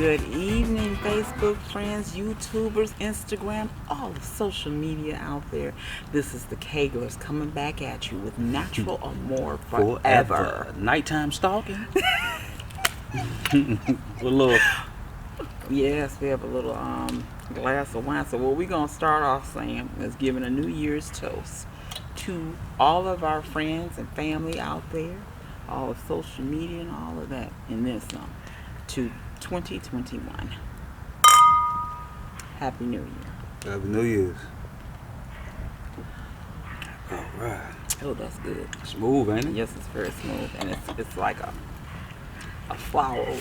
Good evening, Facebook friends, YouTubers, Instagram, all the social media out there. This is the Kaiglers coming back at you with Natural Amor Forever. Nighttime stalking. A little. Yes, we have a little glass of wine. So what we're going to start off saying is giving a New Year's toast to all of our friends and family out there, all of social media and all of that in this to 2021. Happy New Year. Happy New Year's. All right. Oh, that's good. Smooth, ain't it? Yes, it's very smooth, and it's like a flowery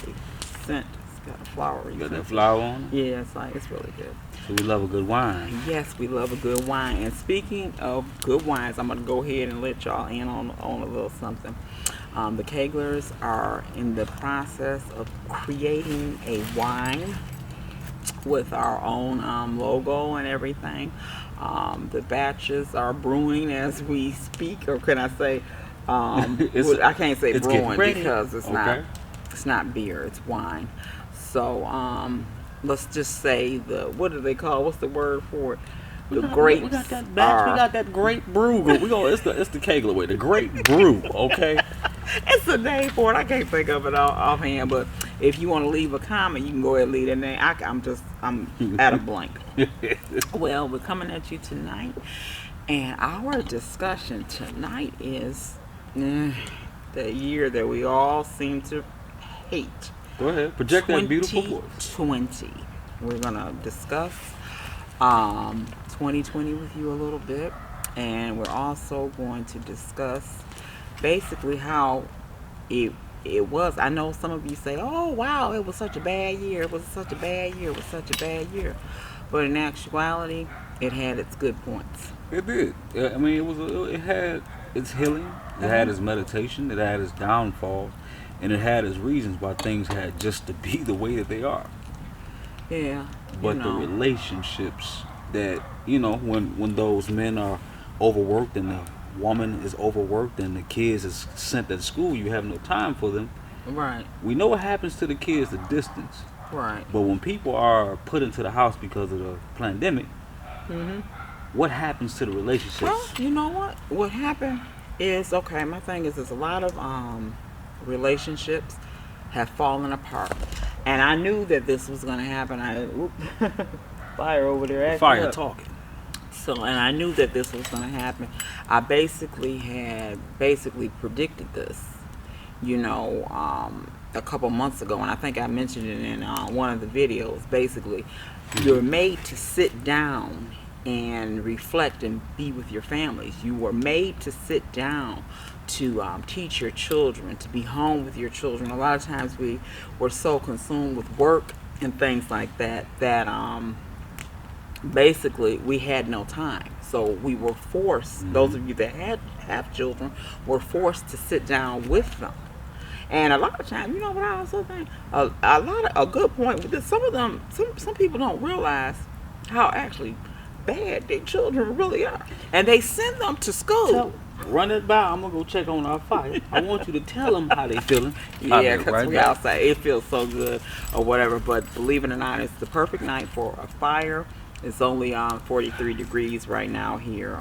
scent. It's got a flowery You got scent. that flower on it? Yeah, it's really good. So we love a good wine. Yes, we love a good wine. And speaking of good wines, I'm gonna go ahead and let y'all in on a little something. The Kaiglers are in the process of creating a wine with our own logo and everything. The batches are brewing as we speak, or can I say? I can't say brewing because it's not beer, it's wine. So let's just say what do they call? What's the word for it? We got that batch. We got that grape brew. It's the Kaigler way. The grape brew. Okay. It's a name for it. I can't think of it offhand, but if you want to leave a comment, you can go ahead and leave a name. I'm at a blank. Well, we're coming at you tonight, and our discussion tonight is the year that we all seem to hate. Go ahead. Project that beautiful voice. 2020. We're gonna discuss 2020 with you a little bit, and we're also going to discuss basically how it was. I know some of you say, oh wow, it was such a bad year, it was such a bad year, it was such a bad year, but in actuality it had its good points. It did. I mean, it had its healing, it had its meditation, it had its downfall, and it had its reasons why things had just to be the way that they are. Yeah. But the relationships that, when those men are overworked and the woman is overworked and the kids is sent to school, you have no time for them. Right. We know what happens to the kids, the distance. Right. But when people are put into the house because of the pandemic, what happens to the relationships? Well, you know what? What happened is, my thing is a lot of relationships have fallen apart. And I knew that this was going to happen. Fire over there. Fire talking. So, and I knew that this was going to happen. I basically predicted this, a couple months ago. And I think I mentioned it in one of the videos. Basically, you're made to sit down and reflect and be with your families. You were made to sit down to teach your children, to be home with your children. A lot of times we're so consumed with work and things like that basically we had no time. So we were forced, those of you that have children, were forced to sit down with them. And a lot of times, what I also think, a good point with this, some people don't realize how actually bad their children really are. And they send them to school. Run it by. I'm gonna go check on our fire. I want you to tell them how they feeling. Yeah, because we outside. It feels so good or whatever. But believe it or not, it's the perfect night for a fire. It's only 43 degrees right now here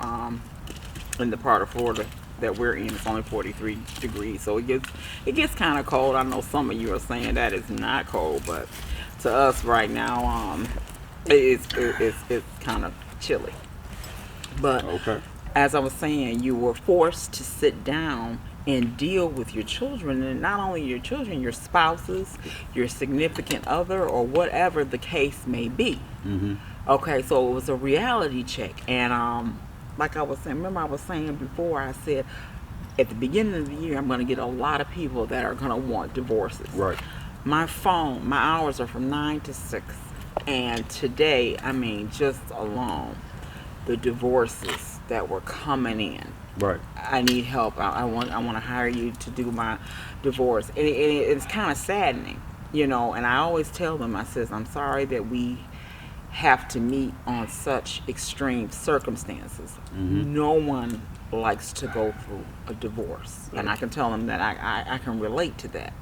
in the part of Florida that we're in. It's only 43 degrees, so it gets kind of cold. I know some of you are saying that it's not cold, but to us right now, it's kind of chilly. But as I was saying, you were forced to sit down and deal with your children, and not only your children, your spouses, your significant other, or whatever the case may be. Okay, so it was a reality check. And like I was saying, remember I was saying before, I said at the beginning of the year I'm going to get a lot of people that are going to want divorces. Right. My hours are from 9 to 6, and today, just alone, the divorces that were coming in. Right. I need help. I want to hire you to do my divorce. And it's kind of saddening, And I always tell them, I says, I'm sorry that we have to meet on such extreme circumstances. No one likes to go through a divorce, and I can tell them that I can relate to that,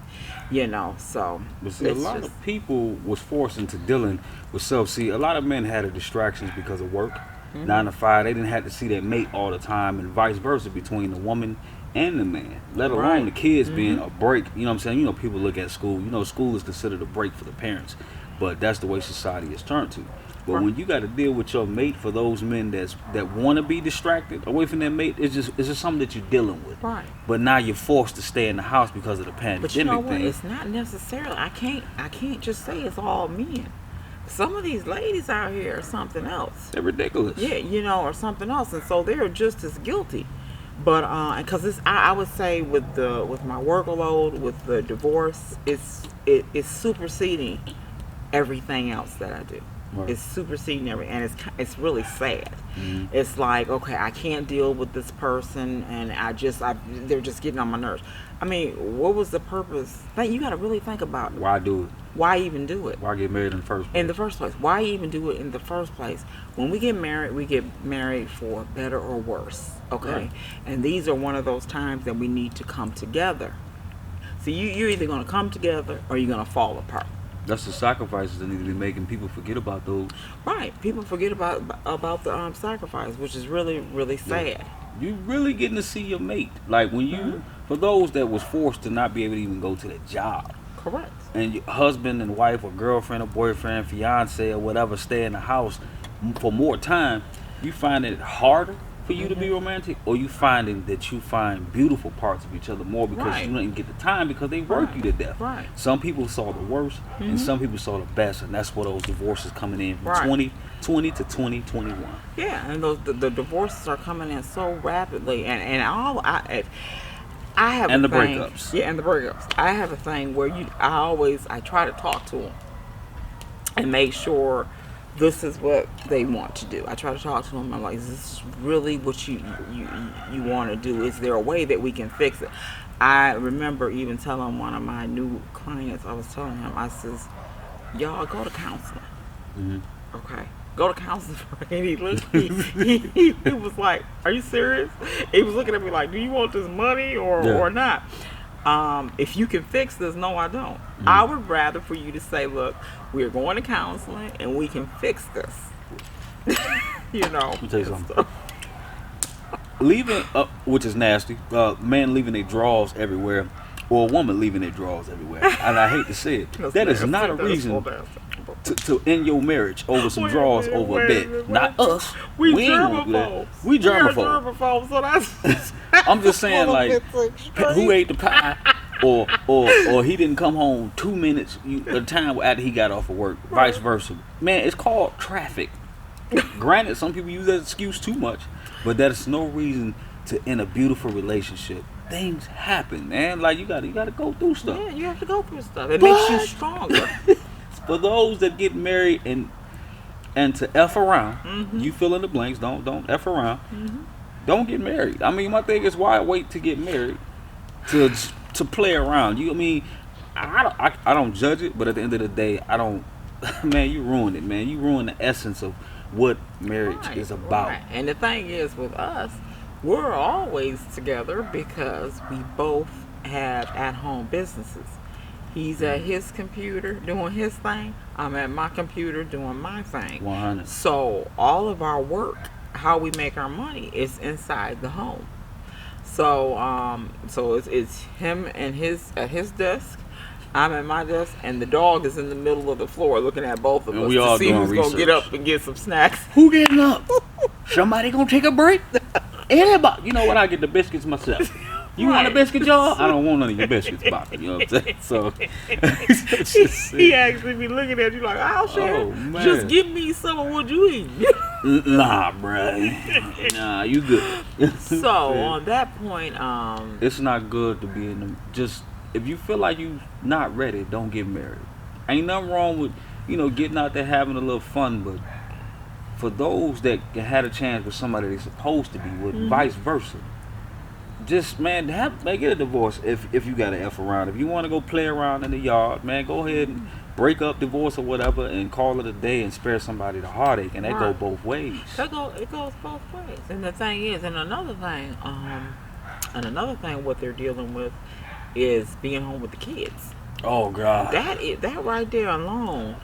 So But see, a lot of people was forced into dealing with self. See, a lot of men had distractions because of work, 9 to 5. They didn't have to see their mate all the time, and vice versa between the woman and the man. Let alone the kids being a break. You know what I'm saying? People look at school. School is considered a break for the parents, but that's the way society has turned to. But when you got to deal with your mate, for those men that want to be distracted away from their mate, it's just something that you're dealing with. Right. But now you're forced to stay in the house because of the pandemic But you know what? thing. It's not necessarily. I can't just say it's all men. Some of these ladies out here are something else. They're ridiculous. Yeah, or something else, and so they're just as guilty. But because I would say with my workload, with the divorce, it's superseding everything else that I do. Right. It's superseding everything, and it's really sad. It's like, okay, I can't deal with this person, and they're just getting on my nerves. I mean, what was the purpose? You got to really think about it. Why do it? Why even do it? Why get married in the first place? Why even do it in the first place? When we get married for better or worse, okay? Right. And these are one of those times that we need to come together. So you're either going to come together or you're going to fall apart. That's the sacrifices that need to be making. People forget about those. Right. People forget about the sacrifice, which is really, really sad. Yeah. You really getting to see your mate. Like when you, for those that was forced to not be able to even go to the job. Correct. And your husband and wife or girlfriend or boyfriend, fiance or whatever stay in the house for more time, you find it harder for you to be romantic, or you finding that you find beautiful parts of each other more because you didn't get the time because they work you to death. Right. Some people saw the worst and some people saw the best, and that's where those divorces coming in from 2020 to 2021. Yeah, and the divorces are coming in so rapidly, and I have and a the thing, breakups. Yeah, and the breakups. I have a thing where I try to talk to them and make sure this is what they want to do. I try to talk to them. I'm like, is this really what you want to do? Is there a way that we can fix it? I remember even telling one of my new clients, I was telling him, I says, y'all go to counseling. Okay. Go to counseling. And he looked, he was like, are you serious? He was looking at me like, do you want this money or not? If you can fix this, no, I don't. I would rather for you to say, look, we're going to counseling and we can fix this. Let me tell you something. Leaving, which is nasty, man leaving their drawers everywhere, or a woman leaving their drawers everywhere. And I hate to say it. That is not a reason to end your marriage over some drawers over a bed. Not us. We ain't gonna do that. We germaphobes. So that's I'm just saying, like, who ate the pie, or he didn't come home 2 minutes at a time after he got off of work, vice versa. Man, it's called traffic. Granted, some people use that excuse too much, but that is no reason to end a beautiful relationship. Things happen, man. Like you gotta go through stuff. Yeah, you have to go through stuff. It makes you stronger. For those that get married and to F around, you fill in the blanks. Don't F around. Don't get married. I mean, my thing is, why wait to get married to play around? I don't judge it, but at the end of the day, I don't. Man, you ruined it, man. You ruined the essence of what marriage is about. Right. And the thing is, with us, we're always together because we both have at-home businesses. He's at his computer doing his thing. I'm at my computer doing my thing. 100. So all of our work, how we make our money, is inside the home. So it's him and at his desk. I'm at my desk, and the dog is in the middle of the floor looking at both of us we all to see doing who's gonna get research. up and get some snacks. Who getting up? Somebody gonna take a break? Anybody? You know what? I get the biscuits myself. You want a biscuit, y'all? I don't want none of your biscuits, Bobby. You know what I'm saying? So he actually be looking at you like, I'll share. Oh, man. Just give me some of what you eat. Nah, bruh. Nah, you good. So on that point, it's not good to be in them. Just if you feel like you not ready, don't get married. Ain't nothing wrong with getting out there having a little fun, but for those that had a chance with somebody they're supposed to be with, vice versa. Just get a divorce if you got to F around. If you want to go play around in the yard, man, go ahead and break up, divorce, or whatever, and call it a day and spare somebody the heartache, and that go Right. both ways. It goes both ways. And the thing is, another thing, what they're dealing with is being home with the kids. Oh God. That right there alone,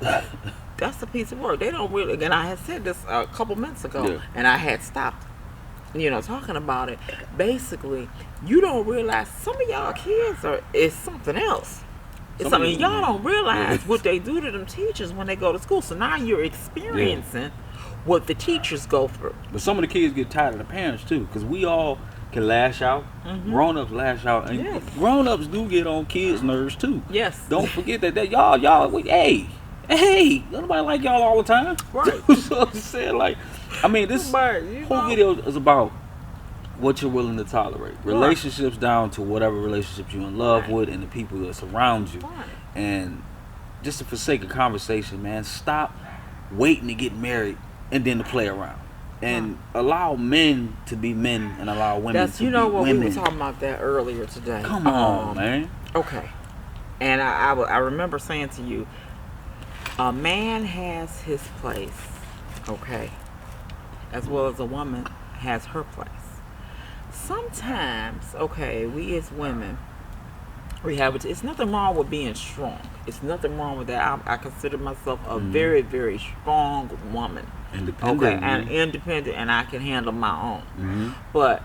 that's a piece of work. They don't really. And I had said this a couple minutes ago, Yeah. and I had stopped, talking about it. Basically, you don't realize some of y'all kids is something else. It's something y'all don't realize what they do to them teachers when they go to school. So now you're experiencing what the teachers go through. But some of the kids get tired of the parents too, because we all can lash out. Grown-ups lash out, and Yes. grown-ups do get on kids' nerves too. Yes. Don't forget that hey, nobody like y'all all the time. Right. So I'm saying, like, I mean, this Right, whole video is about what you're willing to tolerate. Relationships down to whatever relationships you're in love Right. with and the people that surround you. Right. And just to forsake a conversation, man, stop waiting to get married and then to play around. And allow men to be men and allow women to be women. We were talking about that earlier today. Come on, man. Okay. And I remember saying to you, a man has his place, okay, as well as a woman has her place. Sometimes, okay, we as women, we have it. It's nothing wrong with being strong. It's nothing wrong with that. I consider myself a very, very strong woman. Independent. Okay, and independent, and I can handle my own. Mm-hmm. But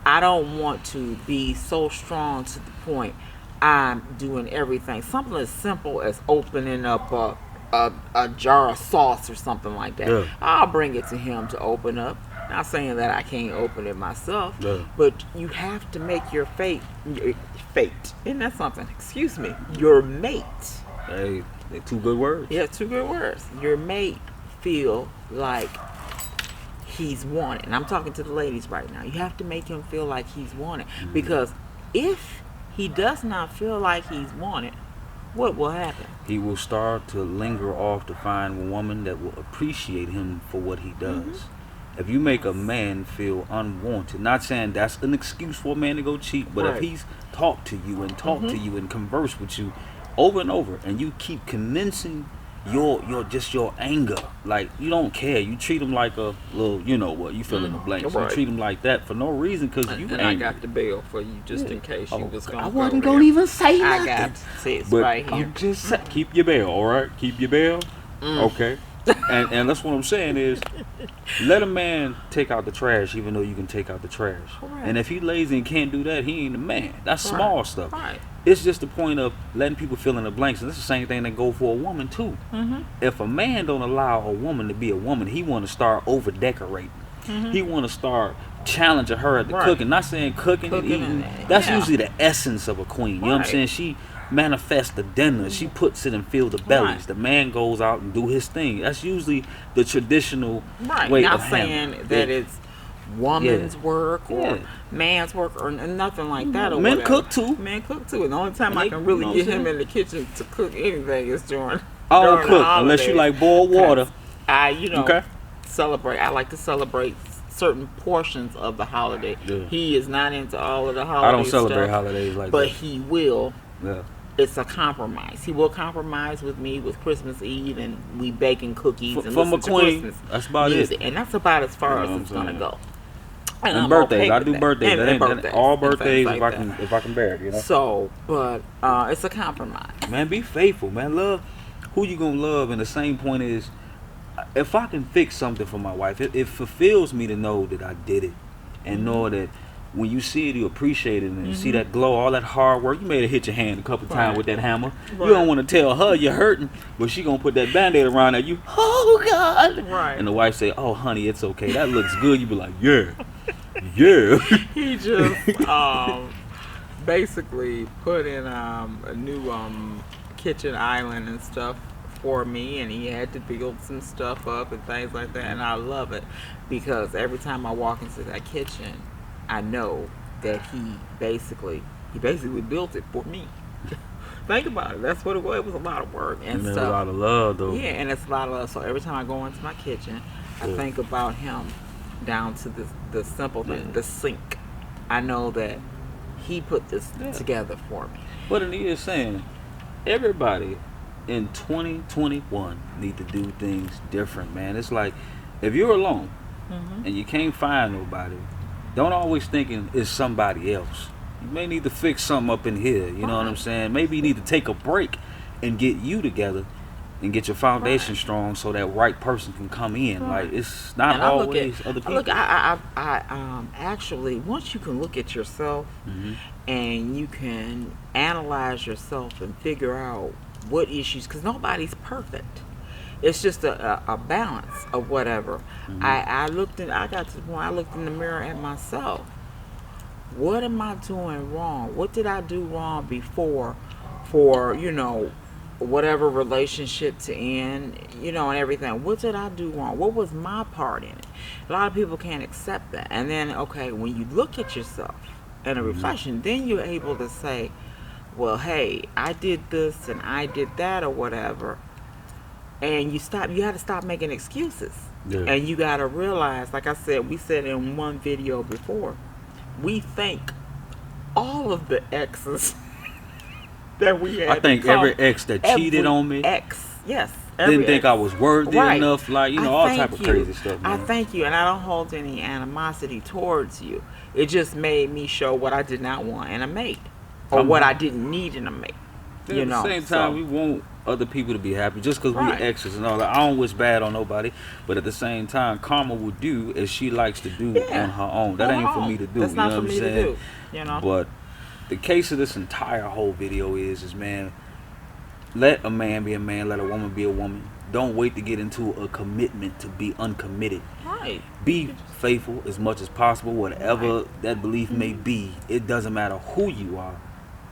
I don't want to be so strong to the point I'm doing everything. Something as simple as opening up a jar of sauce or something like that. Yeah. I'll bring it to him to open up. Not saying that I can't open it myself, Yeah. but you have to make your fate. Isn't that something? Excuse me. Your mate. Hey, they're two good words. Yeah, two good words. Your mate feel like he's wanted. And I'm talking to the ladies right now. You have to make him feel like he's wanted. Because if he does not feel like he's wanted, what will happen? He will start to linger off to find a woman that will appreciate him for what he does. If you make a man feel unwanted, not saying that's an excuse for a man to go cheat, but if he's talked to you and conversed with you over and over, and you keep condensing your anger, like you don't care, you treat him like a little, you fill in the blanks. Right. You treat him like that for no reason because you And angry. I got the bill for you just in case you was going to I wasn't gonna even say nothing. I got sis But right here. I'm just saying, keep your bail, all right? Keep your bail, okay? And that's what I'm saying is, let a man take out the trash, even though you can take out the trash. Correct. And if he lazy and can't do that, he ain't a man. That's small stuff. Right. It's just the point of letting people fill in the blanks, and it's the same thing that go for a woman too. If a man don't allow a woman to be a woman, he want to start over decorating. He want to start challenging her at the cooking. Not saying cooking and eating. That's usually the essence of a queen. You know what I'm saying? She manifests the dinner. She puts it and fills the bellies. Right. The man goes out and do his thing. That's usually the traditional Right. way Not of saying handling. that it's woman's work or man's work or nothing like that. Or Men whatever. cook too. Men cook too. And the only time And I they- can really you know get what I'm him saying? in the kitchen to cook anything is during All during the cook unless you holidays. like boiled water. I celebrate. I like to celebrate certain portions of the holiday. Yeah. He is not into all of the holiday I don't celebrate stuff, holidays like but that. he will. Yeah. It's a compromise. He will compromise with me with Christmas Eve, and we baking cookies and From listen a to queen, Christmas that's about music. it. And that's about as far You know as it's what I'm gonna saying? go. And I'm birthdays, okay I with do that. birthdays. And That ain't all and things birthdays like that. if I can bear it, So, but it's a compromise. Man, be faithful, man. Love who you gonna love, and the same point is, if I can fix something for my wife, it fulfills me to know that I did it, and know that when you see it, you appreciate it, and you see that glow, all that hard work. You may have hit your hand a couple times with that hammer. Right. You don't want to tell her you're hurting, but she gonna put that Band-Aid around at you. Oh God! Right. And the wife say, "Oh honey, it's okay. That looks good." You be like, "Yeah, yeah." He just basically put in a new kitchen island and stuff for me, and he had to build some stuff up and things like that, and I love it because every time I walk into that kitchen, I know that he basically built it for me. Think about it. That's what it was. It was a lot of work and There's stuff. a lot of love though. Yeah, and it's a lot of love. So every time I go into my kitchen, I think about him down to the simple thing, the sink. I know that he put this together for me. But it is saying, everybody in 2021 need to do things different, man. It's like if you're alone and you can't find nobody, don't always thinking it's somebody else. You may need to fix something up in here. You know what I'm saying? Maybe you need to take a break and get you together and get your foundation strong so that right person can come in. Like it's not always other people. Look, I actually, once you can look at yourself and you can analyze yourself and figure out what issues, because nobody's perfect. It's just a balance of whatever. I got to the point, I looked in the mirror at myself. What am I doing wrong? What did I do wrong before for, whatever relationship to end, and everything? What did I do wrong? What was my part in it? A lot of people can't accept that. And then, okay, when you look at yourself in a reflection, then you're able to say, well, hey, I did this and I did that or whatever. And you had to stop making excuses. Yeah. And you got to realize, like I said, we said in one video before, we thank all of the exes that we had. I think every ex that cheated on me. Yes. Didn't think I was worthy enough, all type of crazy stuff. Man. I thank you, and I don't hold any animosity towards you. It just made me show what I did not want in a mate, or what I didn't need in a mate. At the same time, we want other people to be happy just because we exes and all that. I don't wish bad on nobody, but at the same time, karma will do as she likes to do on her own. That ain't for me to do. That's not for me to do. But the case of this entire whole video is man, let a man be a man, let a woman be a woman. Don't wait to get into a commitment to be uncommitted. Right. Be faithful as much as possible, whatever that belief may be. It doesn't matter who you are.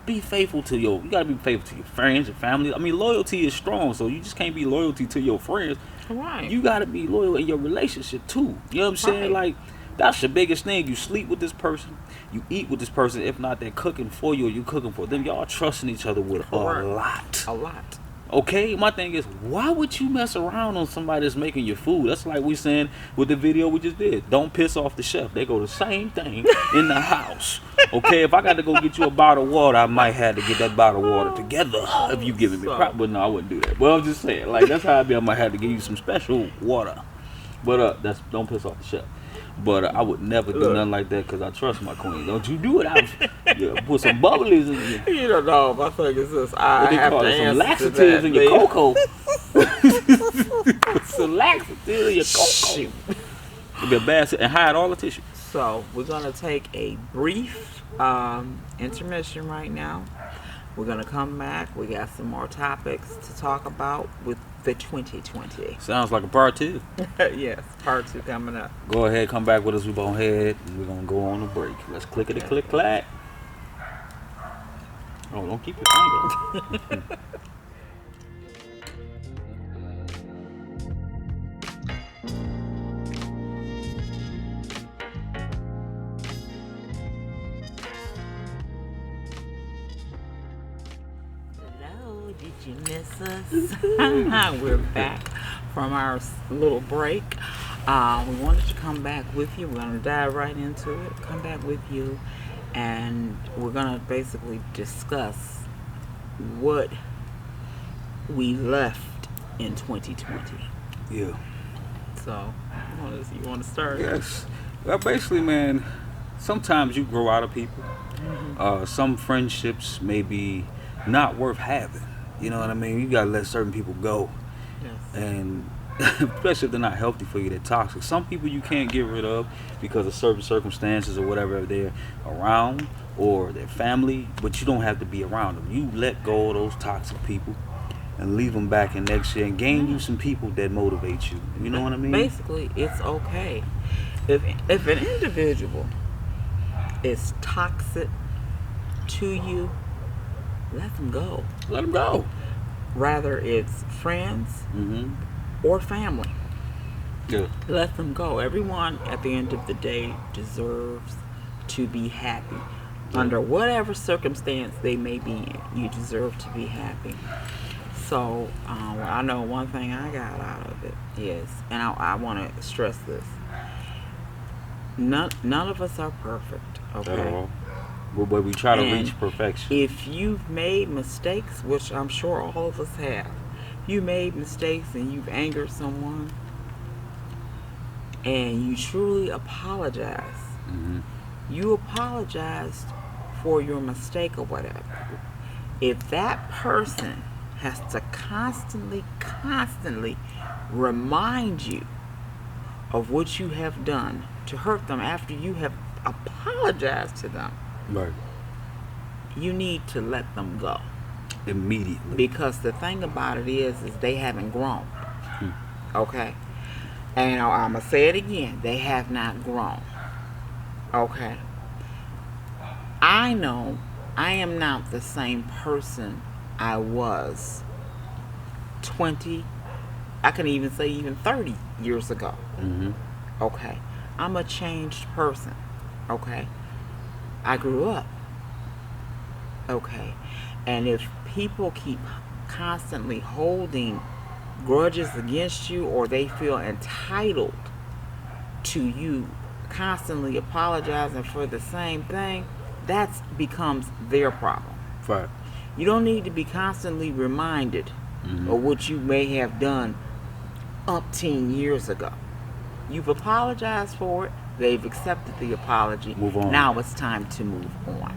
Be faithful to you gotta be faithful to your friends, your family. I mean, loyalty is strong, so you just can't be loyalty to your friends. Right. You gotta be loyal in your relationship too. You know what I'm saying? Like, that's the biggest thing. You sleep with this person, you eat with this person. If not, they're cooking for you or you cooking for them. Y'all trusting each other with a lot. A lot. Okay, my thing is, why would you mess around on somebody that's making your food? That's like we saying with the video we just did. Don't piss off the chef. They go the same thing in the house. Okay, if I got to go get you a bottle of water, I might have to get that bottle of water together if you giving me crap. But no, I wouldn't do that. Well, I'm just saying, like that's how I be. I might have to give you some special water. But don't piss off the chef. But I would never do nothing like that because I trust my queen. Don't you do it? Put some bubblies in you. You don't know. My thing is this. I have to some laxatives in your cocoa. Some laxatives in your cocoa. It'll be a bad and hide all the tissue. So we're gonna take a brief intermission right now. We're gonna come back. We got some more topics to talk about with the 2020. Sounds like a part 2. Yes, part 2 coming up. Go ahead, come back with us. We're gonna head and we're gonna go on a break. Let's click it, click clack. Oh, don't keep your finger. Did you miss us? We're back from our little break. We wanted to come back with you. We're going to dive right into it. Come back with you, and we're going to basically discuss what we left in 2020. Yeah. So, you want to start? Yes. Well, basically, man, sometimes you grow out of people. Some friendships may be not worth having. You know what I mean? You gotta let certain people go. Yes. And especially if they're not healthy for you, they're toxic. Some people you can't get rid of because of certain circumstances or whatever they're around or their family, but you don't have to be around them. You let go of those toxic people and leave them back in next year and gain you some people that motivate you. You know what I mean? Basically, it's okay. If an individual is toxic to you, let them go. Let them go. Rather it's friends or family. Yeah. Let them go. Everyone at the end of the day deserves to be happy. Under whatever circumstance they may be in, you deserve to be happy. So I know one thing I got out of it is, and I want to stress this, none of us are perfect, okay? At all. But we try to reach perfection. If you've made mistakes, which I'm sure all of us have, you made mistakes and you've angered someone and you truly apologize. You apologized for your mistake or whatever. If that person has to constantly remind you of what you have done to hurt them after you have apologized to them, Right. you need to let them go. Immediately. Because the thing about it is they haven't grown. Okay? And I'm going to say it again. They have not grown. Okay? I know I am not the same person I was 20, I can even say even 30 years ago. Okay? I'm a changed person. Okay? I grew up. Okay? And if people keep constantly holding grudges against you, or they feel entitled to you constantly apologizing for the same thing, that becomes their problem. Right. You don't need to be constantly reminded of what you may have done umpteen years ago. You've apologized for it. They've accepted the apology. Move on. Now it's time to move on.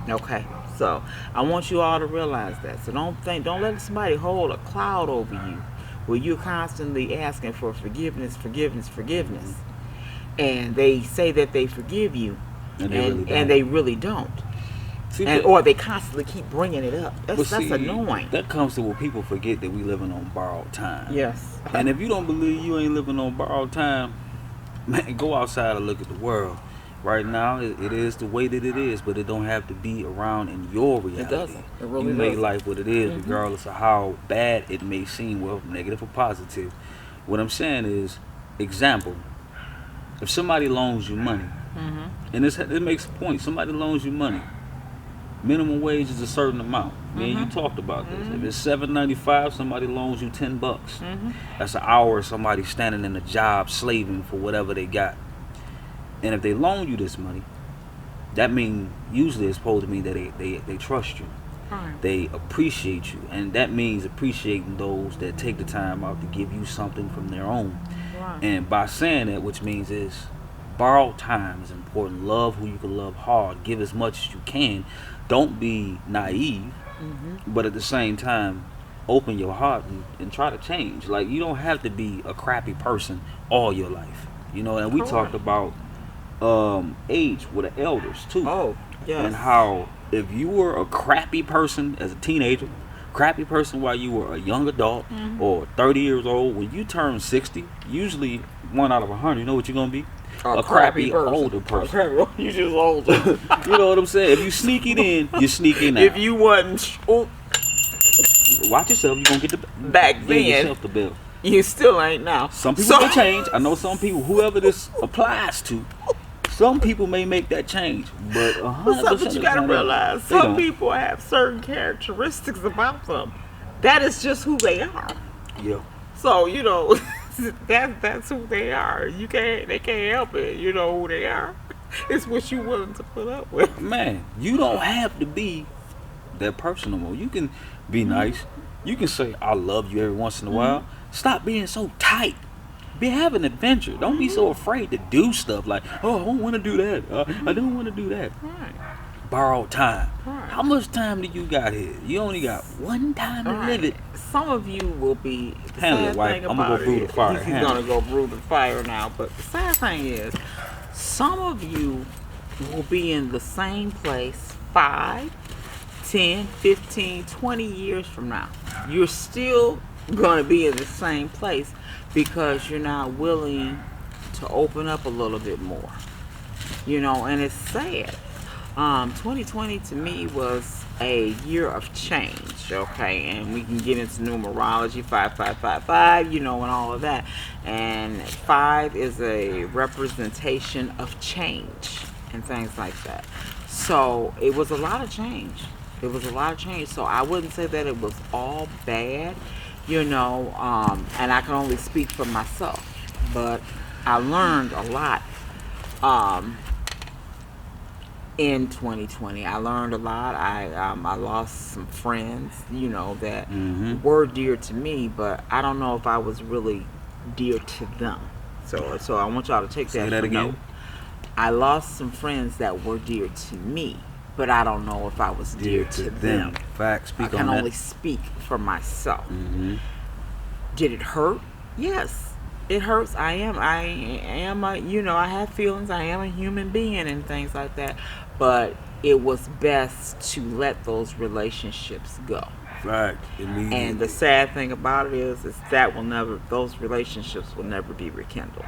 Okay? So I want you all to realize that. So don't let somebody hold a cloud over you where you're constantly asking for forgiveness. And they say that they forgive you, and they really don't. See, or they constantly keep bringing it up. That's annoying. That comes to where people forget that we living on borrowed time. Yes. And if you don't believe you ain't living on borrowed time, man, go outside and look at the world. Right now, it is the way that it is, but it don't have to be around in your reality. It doesn't. It really you make doesn't. life what it is, regardless of how bad it may seem, well, negative or positive. What I'm saying is, example, if somebody loans you money, and it makes a point, somebody loans you money, minimum wage is a certain amount. Me and you talked about this. If it's $7.95, somebody loans you $10. That's an hour of somebody standing in a job slaving for whatever they got. And if they loan you this money, that means usually it's supposed to mean that they trust you. Right. They appreciate you. And that means appreciating those that take the time out to give you something from their own. Right. And by saying that, which means is borrowed time is important. Love who you can love hard. Give as much as you can. Don't be naive, but at the same time, open your heart and try to change. Like, you don't have to be a crappy person all your life. You know, and we talked about age with the elders too. Oh, yes. And how if you were a crappy person as a teenager, crappy person while you were a young adult or 30 years old, when you turn 60, usually 1 out of 100, you know what you're gonna be? A crappy older person. You just older. You know what I'm saying? If you sneak it in, you sneak in out. If you wasn't Watch yourself, you're gonna get the back give then, yourself the bill. you still ain't now. Some people may change. I know some people, whoever this applies to, some people may make that change, but 100% But you gotta realize, some people have certain characteristics about them. That is just who they are. Yeah. So that's who they are. They can't help it. You know who they are. It's what you willing to put up with. Man, you don't have to be that person no more. You can be nice. You can say I love you every once in a while. Stop being so tight. Have an adventure. Don't be so afraid to do stuff like, oh, I don't want to do that. I don't want to do that. Right. Borrowed time. Right. How much time do you got here? You only got one time to live it. Some of you will be. Handle it, wife. I'm gonna go brew the fire. He's gonna go brew the fire now. But the sad thing is, some of you will be in the same place 5, 10, 15, 20 years from now. You're still gonna be in the same place because you're not willing to open up a little bit more. And it's sad. 2020 to me was a year of change, okay? And we can get into numerology, 5555, and all of that. And 5 is a representation of change and things like that. So it was a lot of change. So I wouldn't say that it was all bad, and I can only speak for myself. But I learned a lot in 2020. I learned a lot. I lost some friends, that were dear to me, but I don't know if I was really dear to them. So I want y'all to take Say that that for again. note. I lost some friends that were dear to me, but I don't know if I was dear to them. Facts. I Speak on can that. only speak for myself. Mm-hmm. Did it hurt? Yes, it hurts. I am I have feelings. I am a human being and things like that. But it was best to let those relationships go. Facts. Immediately. And the sad thing about it is that those relationships will never be rekindled.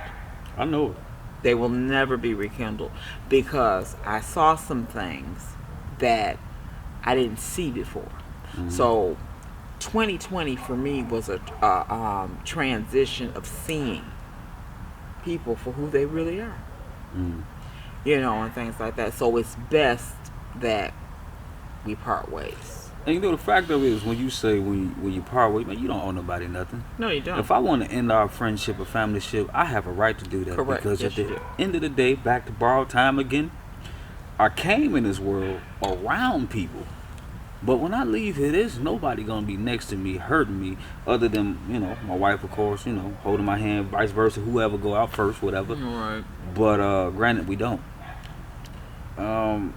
I know it. They will never be rekindled because I saw some things that I didn't see before. So 2020 for me was a transition of seeing people for who they really are, and things like that. So it's best that we part ways. And the fact of it is, when you say when you part ways, man, you don't owe nobody nothing. No, you don't. If I want to end our friendship or familyship, I have a right to do that. Correct. Because Yes, at you the do. end of the day, back to borrowed time again, I came in this world around people. But when I leave here, there's nobody going to be next to me, hurting me, other than, my wife, of course, holding my hand, vice versa, whoever go out first, whatever. Right. But granted, we don't.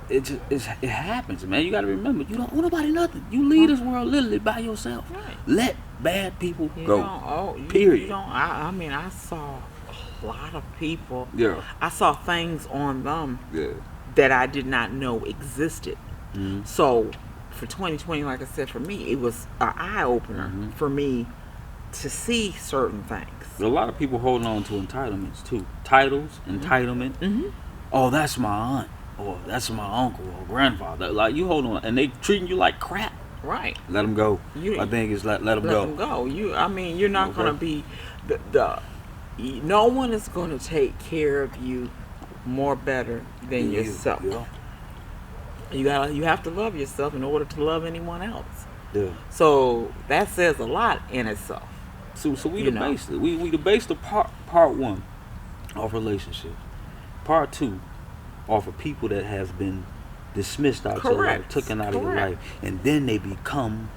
It happens, man. You got to remember, you don't owe nobody nothing. You leave this world literally by yourself. Right. Let bad people go. Period. Period. I saw a lot of people. Yeah. I saw things on them Yeah. that I did not know existed. Mm-hmm. So for 2020, like I said, for me, it was an eye opener for me to see certain things. A lot of people holding on to entitlements too. Titles, entitlement. Mm-hmm. Oh, that's my aunt, or that's my uncle or grandfather. Like, you hold on, and they treating you like crap. Right. Let them go. You- I think it's let them Let go. them go. You're not Okay. going to be no one is going to take care of you more better than yourself. Yeah. You have to love yourself in order to love anyone else. Yeah. So that says a lot in itself. So we You debased it. We debased the part one of relationships. Part two off of people that has been dismissed out of your life, Correct. taken out of your Correct. life, and then they become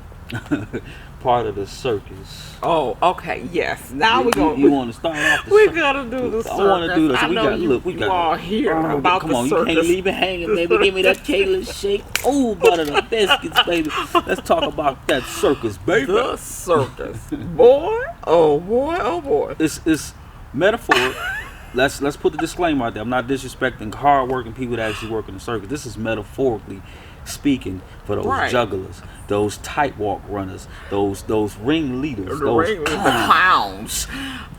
part of the circus. Oh, okay, yes. Now we're going. You want to start off the We circus? gotta do the circus. I want to do this. I We know got you, look. We you got all hear about come the on, circus. you can't leave it hanging, baby. Give me that Kaigler shake. Oh, butter the biscuits, baby. Let's talk about that circus, baby. The circus, boy. Oh boy. Oh boy. It's metaphor. Let's put the disclaimer out there. I'm not disrespecting hard-working people that actually work in the circus. This is metaphorically speaking for those Right. jugglers, those tightrope runners, those ring leaders, The clowns.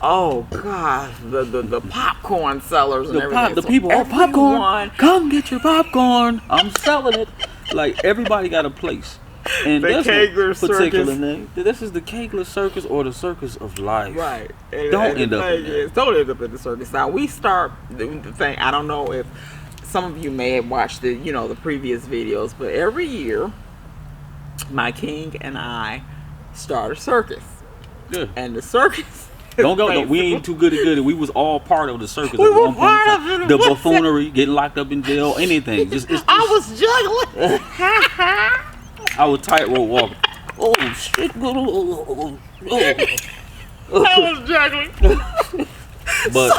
Oh gosh, the popcorn sellers and everything. The So people, oh, popcorn! everyone- Come get your popcorn! I'm selling it. Like, everybody got a place. And The there's no Kaigler particular circus. name. This is the Kaigler circus or the circus of life. Right. Don't end up in there. Don't end up in the circus. Now we start the thing. I don't know if some of you may have watched the previous videos, but every year, my king and I start a circus, Yeah. and the circus. Don't go. No, we ain't too good at good. We was all part of the circus. We at were one point in part time. of it. The What's that? buffoonery, getting locked up in jail, anything. I was juggling. I was tightrope walking. Oh shit! I was juggling. But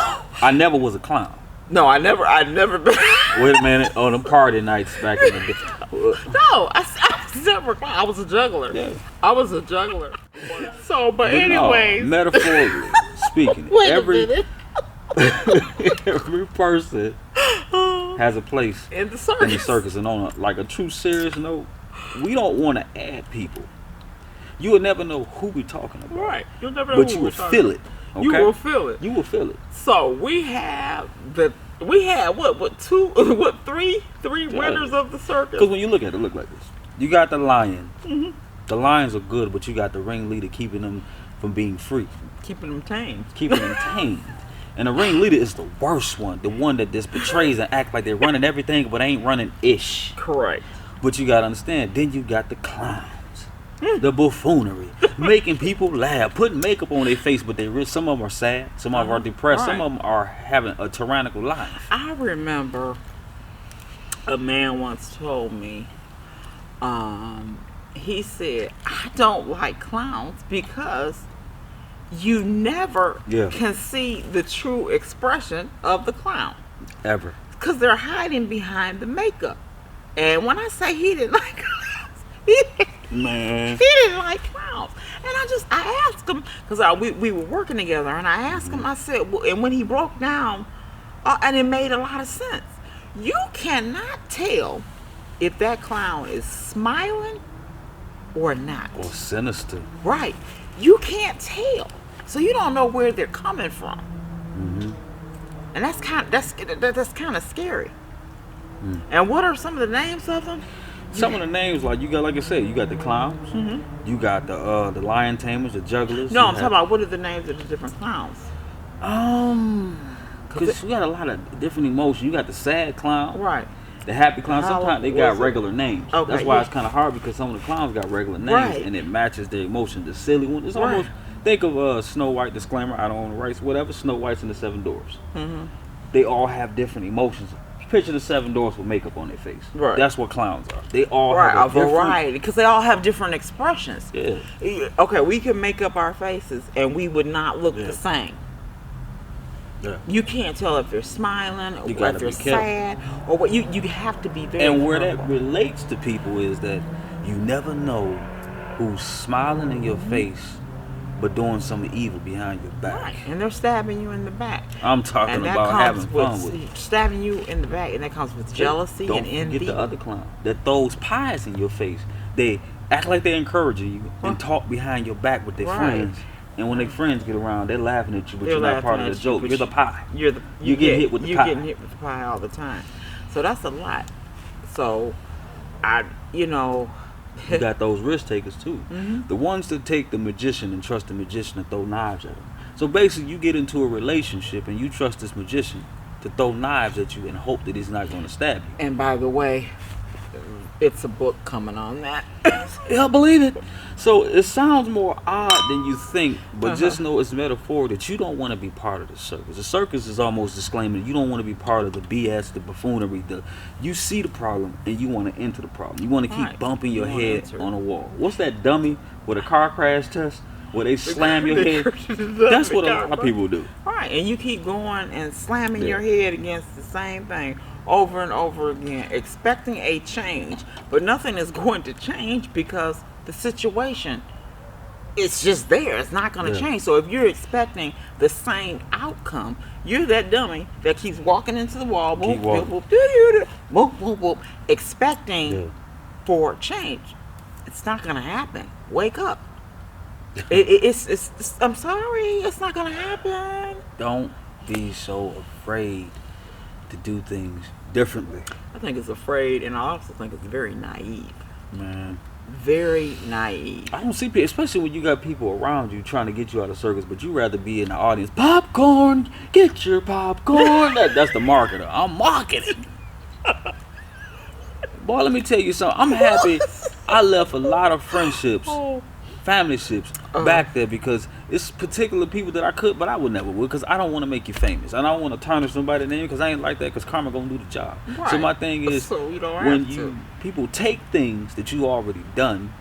I never was a clown. No, I never been. Wait a minute. On the party nights back in the day. No, I was never. I was a juggler. Yeah. I was a juggler. So, but But no, anyways, metaphorically speaking, wait a every minute. every person has a place In the in the circus. circus, and on a true serious note, we don't want to add people. You will never know who we talking about, Right. You'll never know but who you we're will talking feel about. it. Okay? You will feel it. You will feel it. So we had three winners of the circus. Because when you look at it, look like this. You got the lion. Mm-hmm. The lions are good, but you got the ringleader keeping them from being free, Keeping them tame. keeping them tamed. And the ringleader is the worst one, the one that just betrays and act like they're running everything, but ain't running ish. Correct. But you gotta understand. Then you got the clowns, the buffoonery, making people laugh, putting makeup on their face, but some of them are sad, some of them are depressed, some Right. of them are having a tyrannical life. I remember A man once told me, he said, I don't like clowns because you never Yeah. can see the true expression of the clown. Ever. Because they're hiding behind the makeup. And when I say he didn't like clowns, he didn't like clowns. And I asked him, because we were working together, and I asked him, I said, well, and when he broke down, and it made a lot of sense. You cannot tell if that clown is smiling or not. Or sinister. Right. You can't tell. So you don't know where they're coming from. And that's kind of scary. And what are some of the names of them? Some of the names, like you got, like I said, you got the clowns, you got the lion tamers, the jugglers. No, I'm talking about what are the names of the different clowns? Because you got a lot of different emotions. You got the sad clown, Right. the happy clown. Sometimes they got was it? regular names. Okay, That's why yeah. it's kind of hard, because some of the clowns got regular names, Right. and it matches their emotion. The silly one, it's Right. almost, think of Snow White, disclaimer, I don't own the rights, whatever, Snow White's and the Seven Dwarfs. They all have different emotions. Picture the Seven Dwarfs with makeup on their face. Right. That's what clowns are. They all Right, have a different variety, because they all have different expressions. Yeah. Okay, we can make up our faces and we would not look Yeah. the same. Yeah. You can't tell if they're smiling or You if gotta they're be careful. sad or what. You have to be very And where that careful. relates to people is that you never know who's smiling in your face but doing something evil behind your back. Right, and they're stabbing you in the back. I'm talking And that about having comes fun with stabbing you in the back, and that comes with jealousy Don't and envy. forget the other clown that throws pies in your face. They act like they're encouraging you and talk behind your back with their Right. friends. And when their friends get around, they're laughing at you, but They're you're not laughing part of at the you, joke. but You're the pie. You get hit with the you're pie. getting hit with the pie all the time. So that's a lot. So You got those risk takers too. The ones that take the magician and trust the magician to throw knives at them. So basically, you get into a relationship and you trust this magician to throw knives at you and hope that he's not going to stab you. And by the way, it's a book coming on that. Yeah, I believe it. So it sounds more odd than you think, but just know it's metaphor that you don't want to be part of the circus. The circus is almost disclaiming you don't want to be part of the BS, the buffoonery. You see the problem and you want to enter the problem. You want to keep Right. bumping your You wanna head enter. on a wall. What's that dummy with a car crash test where they slam your head? That's what a lot of people do. Right, and you keep going and slamming Yeah. your head against the same thing over and over again, expecting a change, but nothing is going to change because the situation is just there. It's not going to Yeah. change. So if you're expecting the same outcome, you're that dummy that keeps walking into the wall, Keep boop, walking. boop, boop, doo-doo-doo, boop, boop, boop, expecting Yeah. for change. It's not going to happen. Wake up. It's I'm sorry, it's not going to happen. Don't be so afraid to do things differently, I think it's afraid, and I also think it's very naive. man. Very naive. I don't see people, especially when you got people around you trying to get you out of circus, but you rather be in the audience. Popcorn, get your popcorn. That's the marketer. I'm marketing. Boy, let me tell you something. I'm happy. I left a lot of friendships, family ships back there because it's particular people that I could, but I would never would because I don't want to make you famous. I don't want to tarnish somebody's name because I ain't like that because karma gonna do the job. So Right. my thing is, So you don't when have to. people take things that you already done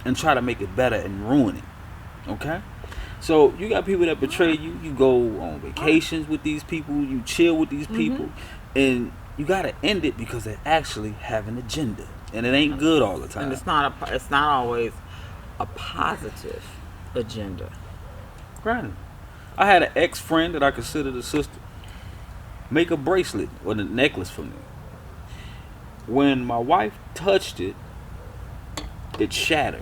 and try to make it better and ruin it. Okay? So you got people that betray you. You go on vacations with these people. You chill with these people, and you gotta end it because they actually have an agenda, and it ain't good all the time. And it's not always a positive agenda. Granted, I had an ex-friend that I considered a sister make a bracelet or a necklace for me. When my wife touched it, it shattered.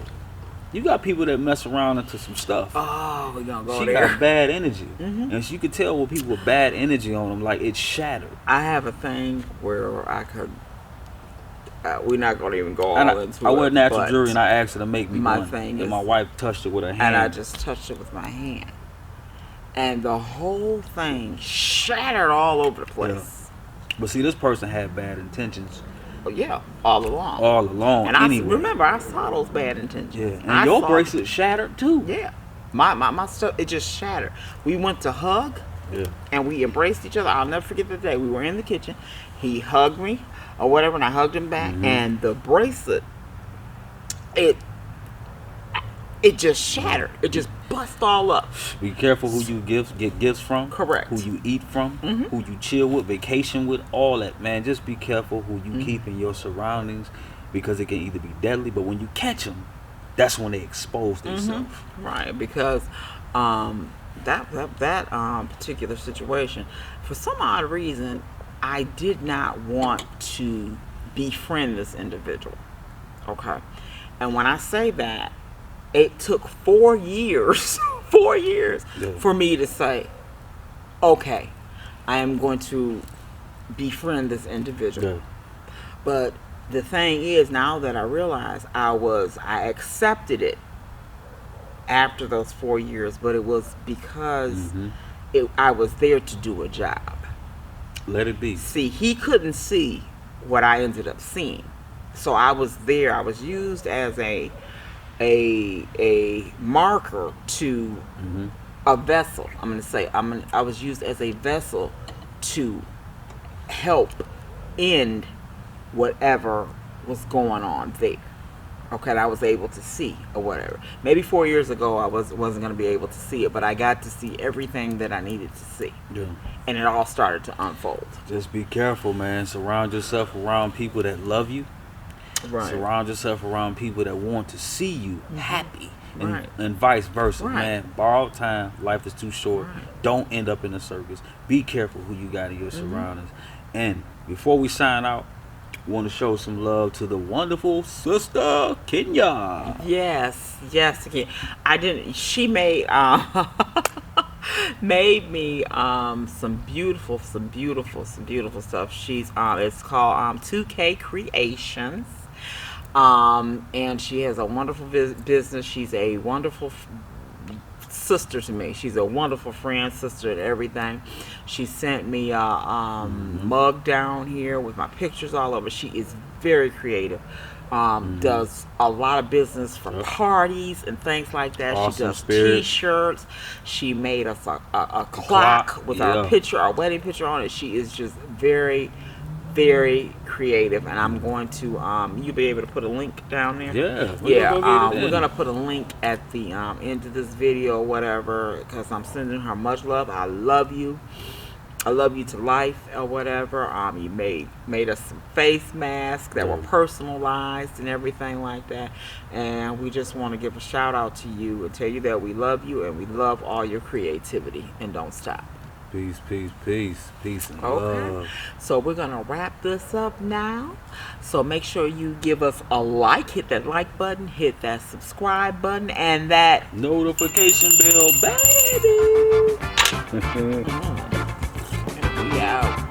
You got people that mess around into some stuff. Oh, we're gonna go She there. got bad energy, and she could tell when people with bad energy on them, like it shattered. I have a thing where I could. We're not gonna even go all And into I it. wear natural but jewelry, and I asked her to make me my one. thing and is- my wife touched it with her hand. and I just touched it with my hand, and the whole thing shattered all over the place. But see, this person had bad intentions Yeah, all along. all along. And anyway. remember, I saw those bad intentions. Yeah, and I your saw- bracelet shattered too. Yeah, my stuff, it just shattered. We went to hug, Yeah. And we embraced each other. I'll never forget the day. We were in the kitchen. He hugged me or whatever, and I hugged him back. And the bracelet, it just shattered. It just bust all up. Be careful who you get gifts from. Correct. Who you eat from. Who you chill with, vacation with, all that, man. Just be careful who you keep in your surroundings, because it can either be deadly, but when you catch them, that's when they expose themselves. Right, because that particular situation, for some odd reason, I did not want to befriend this individual. Okay, and when I say that, it took 4 years, 4 years for me to say, okay, I am going to befriend this individual. Yeah. But the thing is, now that I realize I accepted it after those 4 years, but it was because I was there to do a job. Let it be. See, he couldn't see what I ended up seeing. So I was there. I was used as a marker to a vessel. I'm going to say I was used as a vessel to help end whatever was going on there. Okay, I was able to see or whatever. Maybe 4 years ago I wasn't going to be able to see it, but I got to see everything that I needed to see. Yeah. And it all started to unfold. Just be careful, man. Surround yourself around people that love you. Right. Surround yourself around people that want to see you happy. And, Right. and vice versa, Right. man. Borrowed time. Life is too short. Right. Don't end up in a circus. Be careful who you got in your surroundings. And before we sign out, want to show some love to the wonderful sister Kenya. Yes, again. I didn't. She made made me some beautiful stuff. She's it's called 2K Kreations. And she has a wonderful business. She's a wonderful sister to me. She's a wonderful friend, sister, and everything. She sent me a mug down here with my pictures all over. She is very creative. Does a lot of business for parties and things like that. Awesome she does spirit. T-shirts. She made us a clock with our picture, our wedding picture on it. She is just very, very creative, and I'm going to you'll be able to put a link down there. Yeah, We're gonna put a link at the end of this video or whatever, because I'm sending her much love. I love you to life or whatever. You made us some face masks that were personalized and everything like that, and we just want to give a shout out to you and tell you that we love you and we love all your creativity, and don't stop. Peace, peace, peace, peace, and Okay, love. so we're gonna wrap this up now. So make sure you give us a like, hit that like button, hit that subscribe button, and that Notification bell, baby. we out.